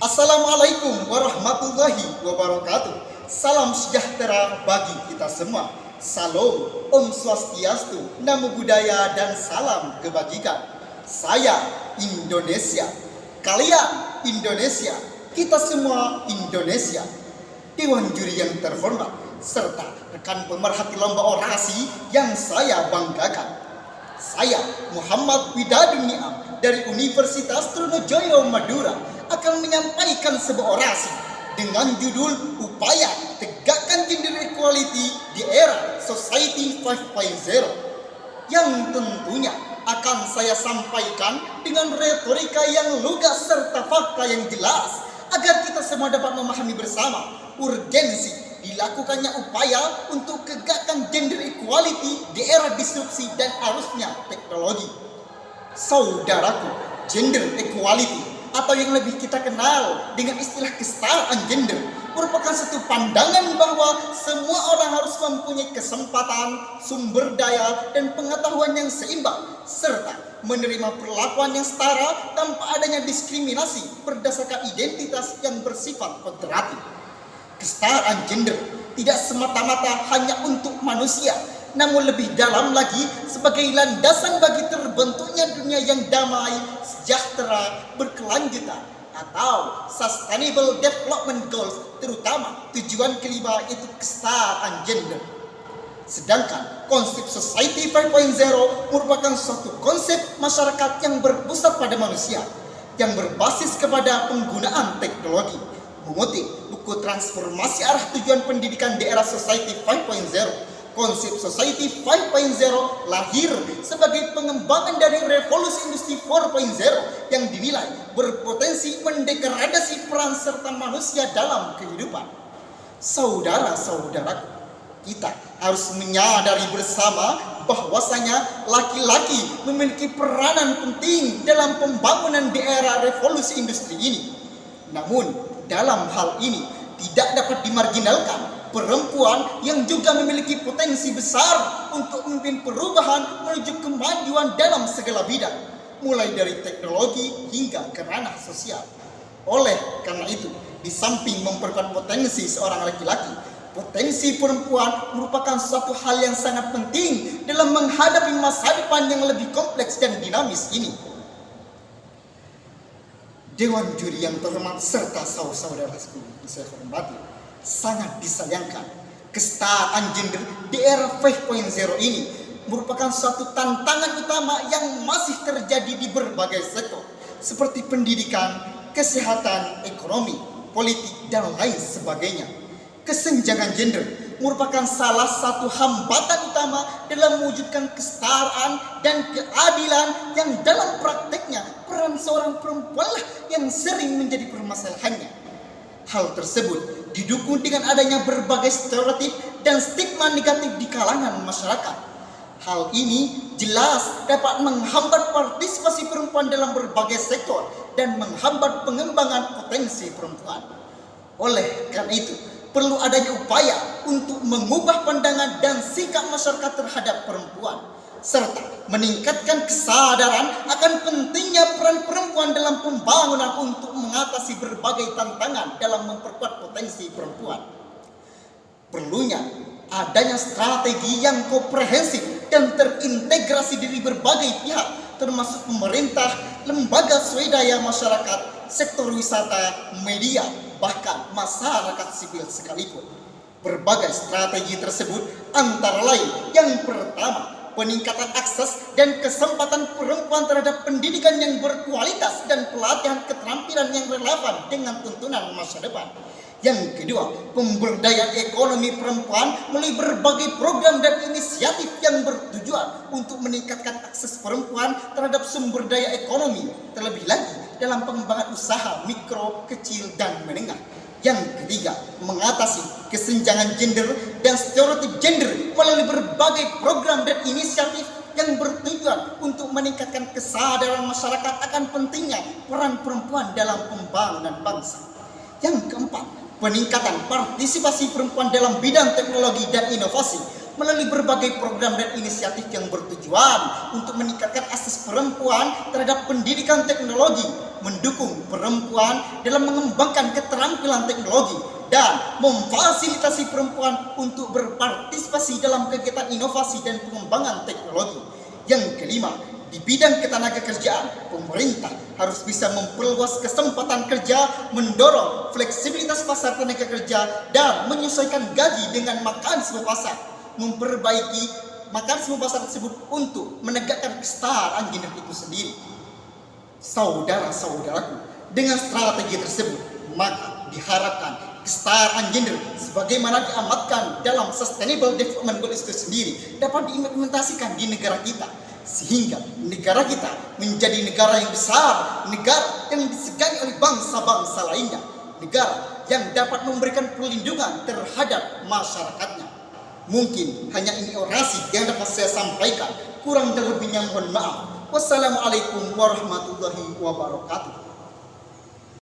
Assalamualaikum warahmatullahi wabarakatuh. Salam sejahtera bagi kita semua. Salam, Om Swastiastu, Namo Buddhaya, dan salam kebajikan. Saya Indonesia, kalian Indonesia, kita semua Indonesia. Dewan juri yang terhormat, serta rekan pemerhati lomba orasi yang saya banggakan. Saya Muhammad Widadun Niam dari Universitas Trunojoyo Madura akan menyampaikan sebuah orasi dengan judul Upaya Tegakkan Gender Equality di Era Society 5.0 yang tentunya akan saya sampaikan dengan retorika yang lugas serta fakta yang jelas agar kita semua dapat memahami bersama urgensi dilakukannya upaya untuk tegakkan gender equality di era disrupsi dan arusnya teknologi. Saudaraku, gender equality atau yang lebih kita kenal dengan istilah kesetaraan gender merupakan satu pandangan bahwa semua orang harus mempunyai kesempatan, sumber daya, dan pengetahuan yang seimbang serta menerima perlakuan yang setara tanpa adanya diskriminasi berdasarkan identitas yang bersifat federatif. Kesetaraan gender tidak semata-mata hanya untuk manusia, namun lebih dalam lagi sebagai landasan bagi terbentuknya dunia yang damai, sejahtera, berkelanjutan atau Sustainable Development Goals, terutama tujuan kelima yaitu kesetaraan gender. Sedangkan konsep Society 5.0 merupakan suatu konsep masyarakat yang berpusat pada manusia, yang berbasis kepada penggunaan teknologi. Mengutip buku Transformasi Arah Tujuan Pendidikan di Era Society 5.0, konsep Society 5.0 lahir sebagai pengembangan dari revolusi industri 4.0 yang dinilai berpotensi mendegradasi peran serta manusia dalam kehidupan. Saudara-saudaraku, kita harus menyadari bersama bahwasanya laki-laki memiliki peranan penting dalam pembangunan di era revolusi industri ini. Namun, dalam hal ini tidak dapat dimarginalkan perempuan yang juga memiliki potensi besar untuk memimpin perubahan menuju kemajuan dalam segala bidang, mulai dari teknologi hingga ke ranah sosial. Oleh karena itu, di samping memperkuat potensi seorang laki-laki, potensi perempuan merupakan suatu hal yang sangat penting dalam menghadapi masa depan yang lebih kompleks dan dinamis ini. Dewan juri yang terhormat serta saudara-saudaraku saya hormati, sangat disayangkan kesetaraan gender di era 5.0 ini merupakan suatu tantangan utama yang masih terjadi di berbagai sektor seperti pendidikan, kesehatan, ekonomi, politik, dan lain sebagainya. Kesenjangan gender merupakan salah satu hambatan utama dalam mewujudkan kesetaraan dan keadilan yang dalam prakteknya peran seorang perempuanlah yang sering menjadi permasalahannya. Hal tersebut didukung dengan adanya berbagai stereotip dan stigma negatif di kalangan masyarakat. Hal ini jelas dapat menghambat partisipasi perempuan dalam berbagai sektor dan menghambat pengembangan potensi perempuan. Oleh karena itu, perlu adanya upaya untuk mengubah pandangan dan sikap masyarakat terhadap perempuan, serta meningkatkan kesadaran akan pentingnya peran perempuan dalam pembangunan untuk mengatasi berbagai tantangan dalam memperkuat potensi perempuan. Perlunya adanya strategi yang komprehensif dan terintegrasi dari berbagai pihak, termasuk pemerintah, lembaga swadaya masyarakat, sektor wisata, media, bahkan masyarakat sipil sekalipun. Berbagai strategi tersebut antara lain yang pertama, peningkatan akses dan kesempatan perempuan terhadap pendidikan yang berkualitas dan pelatihan keterampilan yang relevan dengan tuntunan masa depan. Yang kedua, pemberdayaan ekonomi perempuan melalui berbagai program dan inisiatif yang bertujuan untuk meningkatkan akses perempuan terhadap sumber daya ekonomi, terlebih lagi dalam pengembangan usaha mikro, kecil, dan menengah. Yang ketiga, mengatasi kesenjangan gender dan stereotip gender melalui berbagai program dan inisiatif yang bertujuan untuk meningkatkan kesadaran masyarakat akan pentingnya peran perempuan dalam pembangunan bangsa. Yang keempat, peningkatan partisipasi perempuan dalam bidang teknologi dan inovasi melalui berbagai program dan inisiatif yang bertujuan untuk meningkatkan akses perempuan terhadap pendidikan teknologi, mendukung perempuan dalam mengembangkan keterampilan teknologi dan memfasilitasi perempuan untuk berpartisipasi dalam kegiatan inovasi dan pengembangan teknologi. Yang kelima, di bidang ketenagakerjaan, pemerintah harus bisa memperluas kesempatan kerja, mendorong fleksibilitas pasar tenaga kerja, dan menyesuaikan gaji dengan mekanisme pasar, memperbaiki mekanisme pasar tersebut untuk menegakkan kesetaraan gender itu sendiri. Saudara-saudaraku, dengan strategi tersebut, maka diharapkan kesetaraan gender sebagaimana diamatkan dalam Sustainable Development Goals itu sendiri dapat diimplementasikan di negara kita, sehingga negara kita menjadi negara yang besar, negara yang disegani oleh bangsa-bangsa lainnya, negara yang dapat memberikan perlindungan terhadap masyarakatnya. Mungkin hanya ini orasi yang dapat saya sampaikan, kurang dan lebihnya mohon maaf. Wassalamualaikum warahmatullahi wabarakatuh.